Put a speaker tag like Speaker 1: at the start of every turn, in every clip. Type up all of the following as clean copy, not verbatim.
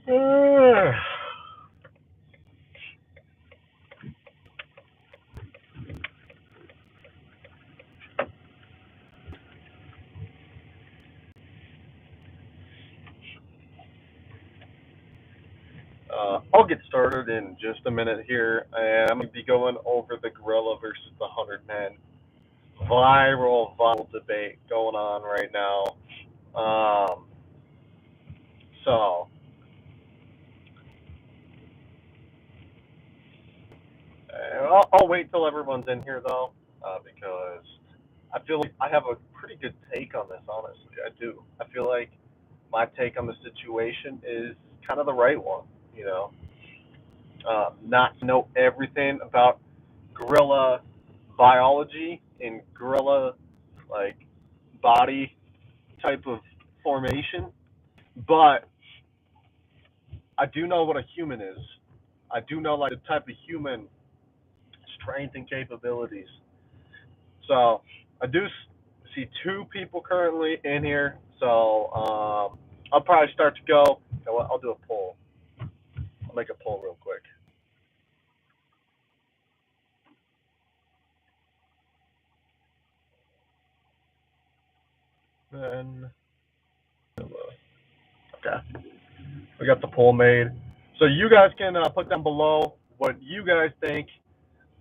Speaker 1: Uh, I'll get started in just a minute here, and I'm going to be going over the gorilla versus the 100 men. Viral debate going on right now. Um, so I'll wait till everyone's in here though, because I feel like I have a pretty good take on this. Honestly, I do. I feel like my take on the situation is kind of the right one. You know, not to know everything about gorilla biology and gorilla like body type of formation, but I do know what a human is. I do know like the type of human strength and capabilities. So I do see two people currently in here. So I'll probably start to go. You know what? I'll do a poll. I'll make a poll real quick. Then okay, we got the poll made. So you guys can put down below what you guys think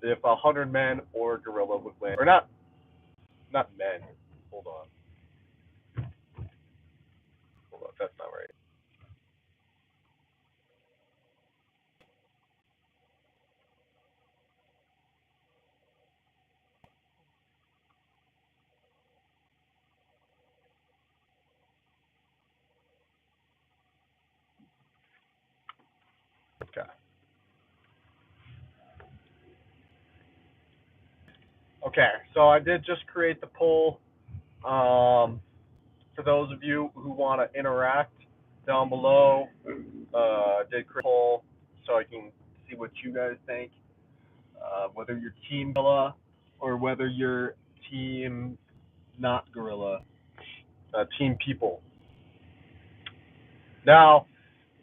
Speaker 1: if 100 men or gorilla would win, or not men. Hold on, hold on, that's not right. Okay. Okay, so I did just create the poll. For those of you who want to interact down below, I did create a poll so I can see what you guys think. Whether you're team gorilla or whether you're team not gorilla, team people. Now,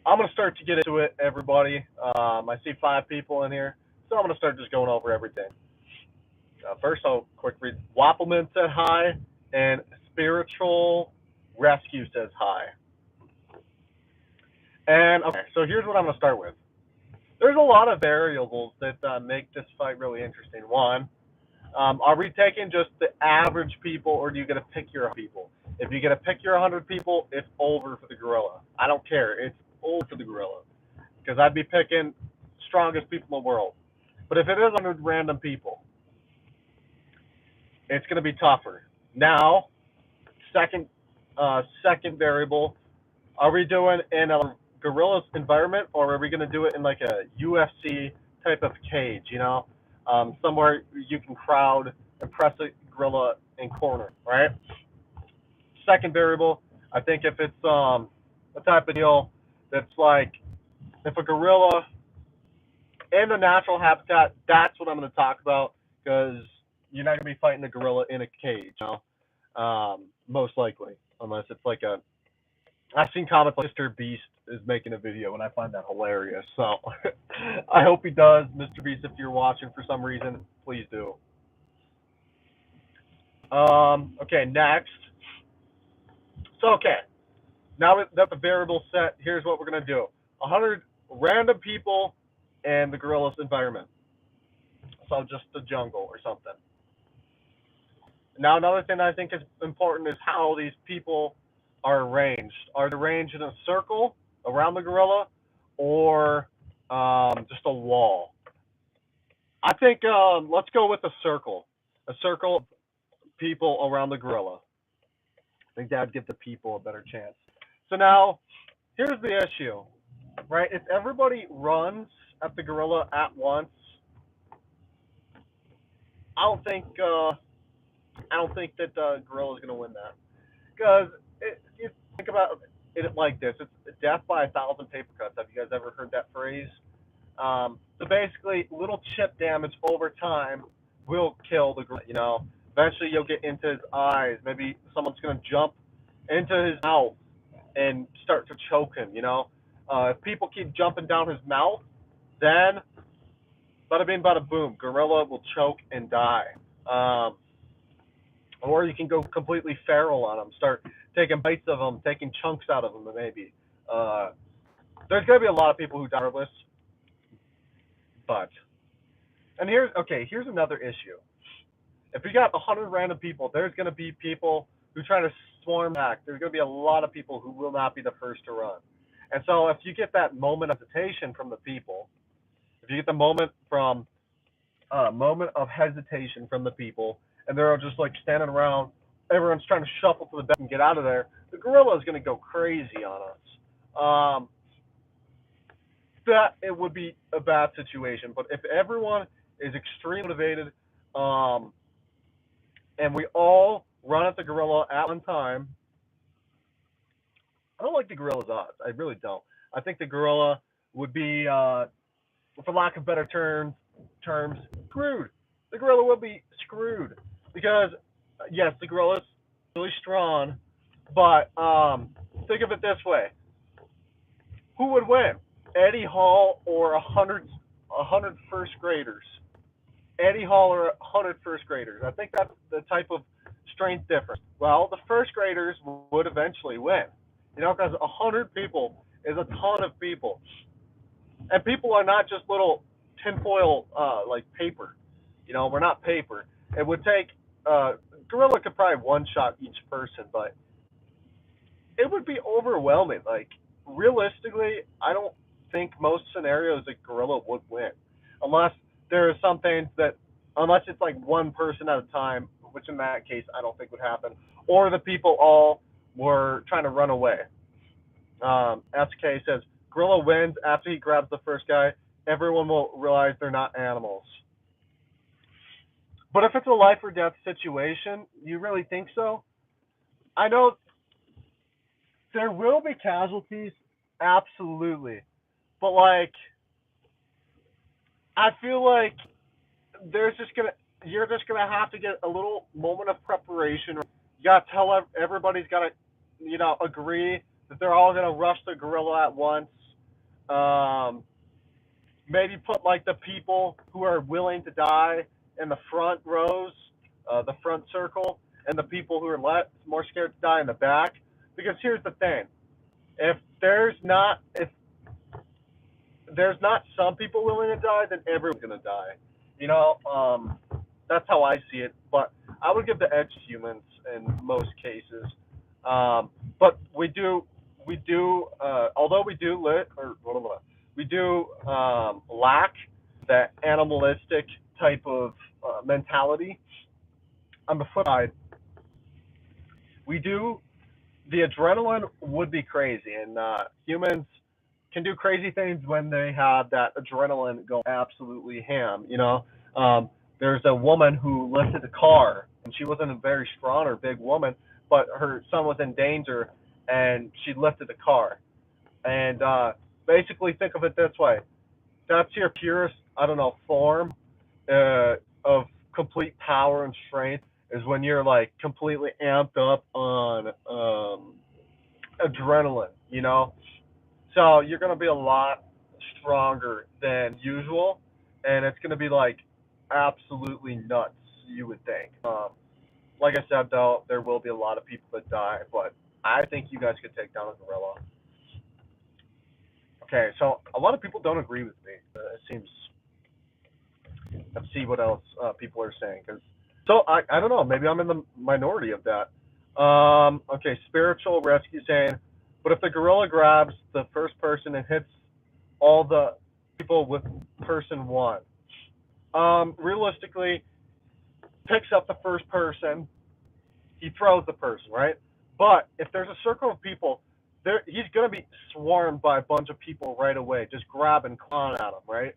Speaker 1: I'm going to start to get into it, everybody. I see 5 people in here, so I'm going to start just going over everything. First, I'll quick read. Wappleman said hi, and Spiritual Rescue says hi. And okay, so here's what I'm going to start with. There's a lot of variables that make this fight really interesting. One, are we taking just the average people, or do you get to pick your people? If you get to pick your 100 people, it's over for the gorilla. I don't care. It's over for the gorilla because I'd be picking strongest people in the world. But if it is 100 random people, it's going to be tougher. Now, second, second variable, are we doing in a gorilla's environment, or are we going to do it in like a UFC type of cage? You know, somewhere you can crowd and press a gorilla in corner, right? Second variable, I think if it's a type of deal that's like if a gorilla in a natural habitat, that's what I'm going to talk about because you're not going to be fighting a gorilla in a cage, you know, most likely, unless it's like a. I've seen comments like Mr. Beast is making a video, and I find that hilarious. So I hope he does, Mr. Beast. If you're watching for some reason, please do. Okay, next. So okay, now that the variable set, here's what we're gonna do: 100 random people in the gorilla's environment. So just the jungle or something. Now another thing I think is important is how these people are arranged. Are they arranged in a circle around the gorilla, or just a wall? I think let's go with a circle. A circle of people around the gorilla. I think that'd give the people a better chance. So now, here's the issue, right? If everybody runs at the gorilla at once, I don't think I don't think that the gorilla is going to win that because you think about it like this: it's death by 1,000 paper cuts. Have you guys ever heard that phrase? So basically, little chip damage over time will kill the gorilla. You know, eventually you'll get into his eyes. Maybe someone's going to jump into his mouth and start to choke him. You know, If people keep jumping down his mouth, then bada bing, bada boom, gorilla will choke and die. Um, or you can go completely feral on them, start taking bites of them, taking chunks out of them, maybe. Uh, there's going to be a lot of people who die regardless, but and here's another issue. If you got 100 random people, there's going to be people who try to swarm back. There's going to be a lot of people who will not be the first to run. And so if you get that moment of hesitation from the people, if you get the moment of hesitation from the people, and they're all just like standing around, everyone's trying to shuffle to the back and get out of there, the gorilla is going to go crazy on us. Um, that it would be a bad situation. But if everyone is extremely motivated, um, and we all run at the gorilla at one time, I don't like the gorilla's odds. I really don't. I think the gorilla would be, for lack of better terms, screwed. The gorilla will be screwed because yes, the gorilla is really strong, but think of it this way: who would win, Eddie Hall or a hundred first graders? Eddie Hall or 100 first graders? I think that's the type of strength difference. Well, the first graders would eventually win, because 100 people is a ton of people, and people are not just little tinfoil like paper. We're not paper. It would take gorilla could probably one shot each person, but it would be overwhelming. Like realistically, I don't think most scenarios a gorilla would win, unless there are some things that, unless it's like one person at a time, which in that case I don't think would happen, or the people all were trying to run away. SK says gorilla wins after he grabs the first guy. Everyone will realize they're not animals. But if it's a life or death situation, you really think so? I know there will be casualties, absolutely. But like, I feel like there's just gonna you're just gonna have to get a little moment of preparation. You gotta tell everybody's gotta agree that they're all gonna rush the gorilla at once. Um, maybe put like the people who are willing to die in the front rows, the front circle, and the people who are more scared to die in the back. Because here's the thing: if there's not some people willing to die, then everyone's gonna die. You know, that's how I see it. But I would give the edge to humans in most cases. But although we do we do lack that animalistic type of mentality. On the flip side, we do the adrenaline would be crazy, and humans can do crazy things when they have that adrenaline go absolutely ham. There's a woman who lifted a car, and she wasn't a very strong or big woman, but her son was in danger, and she lifted the car. And basically, think of it this way: that's your purest, I don't know, form of complete power and strength is when you're like completely amped up on adrenaline, So you're gonna be a lot stronger than usual, and it's gonna be like absolutely nuts. You would think. Like I said, though, there will be a lot of people that die, but I think you guys could take down a gorilla. Okay, so a lot of people don't agree with me. It seems. Let's see what else people are saying. So I don't know. Maybe I'm in the minority of that. Okay, spiritual rescue saying, but if the gorilla grabs the first person and hits all the people with person one, realistically, picks up the first person, he throws the person, right? But if there's a circle of people, he's gonna be swarmed by a bunch of people right away, just grab and claw at him, right?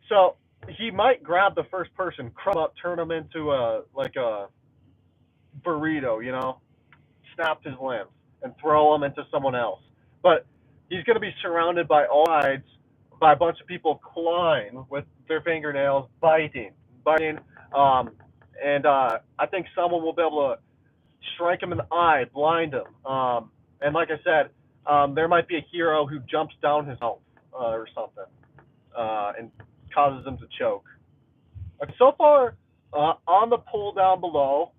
Speaker 1: So he might grab the first person, crumb up, turn him into a burrito, snap his limbs and throw him into someone else. But he's going to be surrounded by all sides by a bunch of people clawing with their fingernails, biting, um, and I think someone will be able to strike him in the eye, blind him. And like I said, there might be a hero who jumps down his mouth or something and causes him to choke. Like so far, on the poll down below,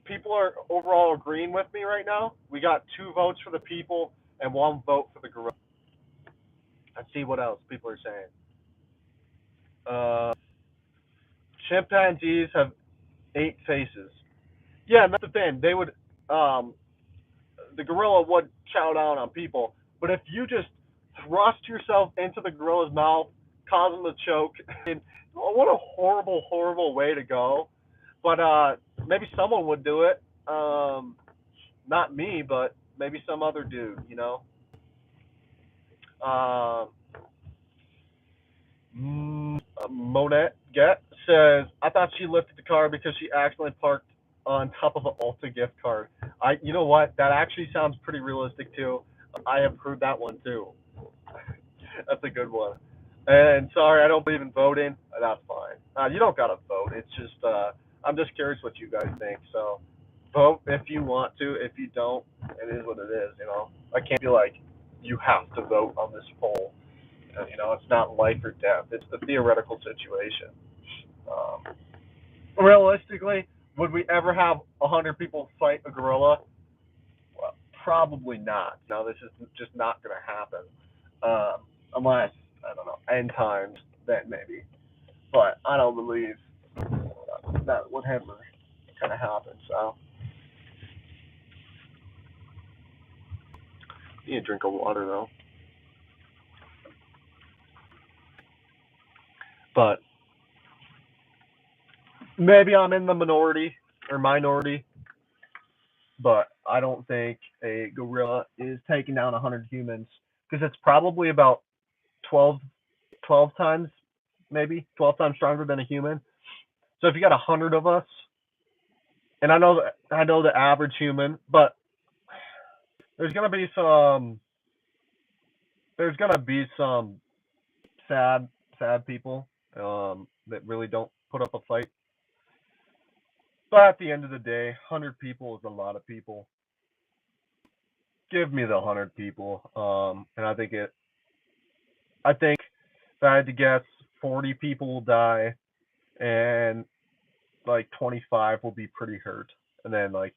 Speaker 1: people are overall agreeing with me right now. We got 2 votes for the people and 1 vote for the gorilla. Let's see what else people are saying. Chimpanzees have 8 faces. Yeah, and that's the thing. They would, the gorilla would chow down on people, but if you just thrust yourself into the gorilla's mouth, cause him to choke, and what a horrible, horrible way to go. But maybe someone would do it. Not me, but maybe some other dude, you know. Monette Get says, I thought she lifted the car because she accidentally parked on top of an Ulta gift card. You know what? That actually sounds pretty realistic too. I have heard that one too. That's a good one. And sorry, I don't believe in voting. That's fine. You don't gotta vote. It's just, I'm just curious what you guys think. So, vote if you want to. If you don't, it is what it is. You know, I can't be like, you have to vote on this poll. You know, it's not life or death. It's the theoretical situation. Um, Realistically, would we ever have 100 people fight a gorilla? Well, probably not. No, this is just not going to happen. Unless, I don't know, end times, then maybe. But I don't believe that would ever kind of happen. So, you need a drink of water, though. But maybe I'm in the minority or minority, but I don't think a gorilla is taking down 100 humans because it's probably about 12, 12 times, maybe 12 times stronger than a human. So if you got 100 of us, and I know the average human, but there's gonna be some sad people that really don't put up a fight. But at the end of the day, 100 people is a lot of people. Give me the 100 people, and I think if I had to guess, 40 people will die, and like 25 will be pretty hurt, and then like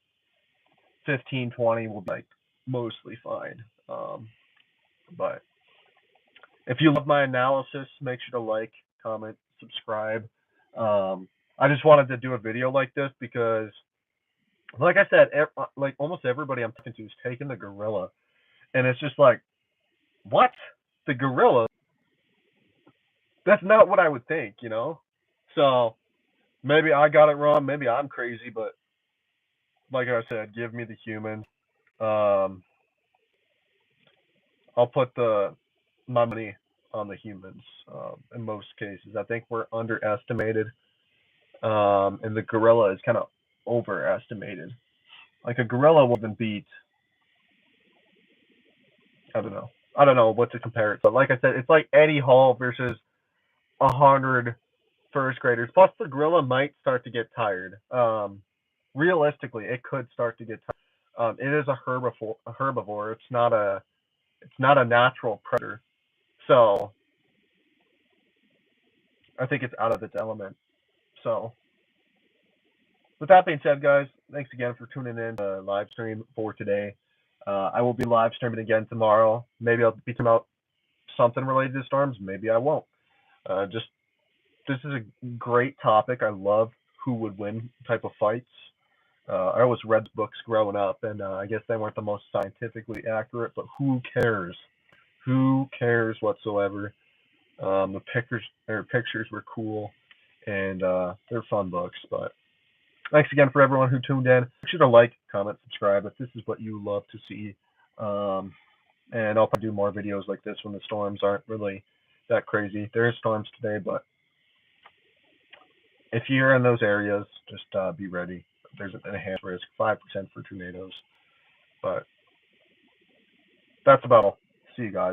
Speaker 1: 15, 20 will be like mostly fine. But if you love my analysis, make sure to like, comment, subscribe. I just wanted to do a video like this because, like I said, like almost everybody I'm talking to is taking the gorilla, and it's just like, what? The gorilla? That's not what I would think, you know? So maybe I got it wrong. Maybe I'm crazy, but like I said, give me the human. Um, I'll put my money on the humans in most cases. I think we're underestimated, and the gorilla is kind of overestimated. Like a gorilla wouldn't beat. I don't know. I don't know what to compare it. But like I said, it's like Eddie Hall versus 100 first graders. Plus, the gorilla might start to get tired. Realistically, it could start to get tired. It is a herbivore. A herbivore. It's not a natural predator. So I think it's out of its element. So with that being said, guys, thanks again for tuning in to the live stream for today. I will be live streaming again tomorrow. Maybe I'll be talking about something related to storms. Maybe I won't. Just this is a great topic. I love who would win type of fights. I always read books growing up, and I guess they weren't the most scientifically accurate, but who cares? Who cares whatsoever? The pictures were cool, and they're fun books. But thanks again for everyone who tuned in. Make sure to like, comment, subscribe if this is what you love to see. And I'll probably do more videos like this when the storms aren't really that crazy. There is storms today, but if you're in those areas, just be ready. There's an enhanced risk, 5% for tornadoes. But that's about all. See you guys.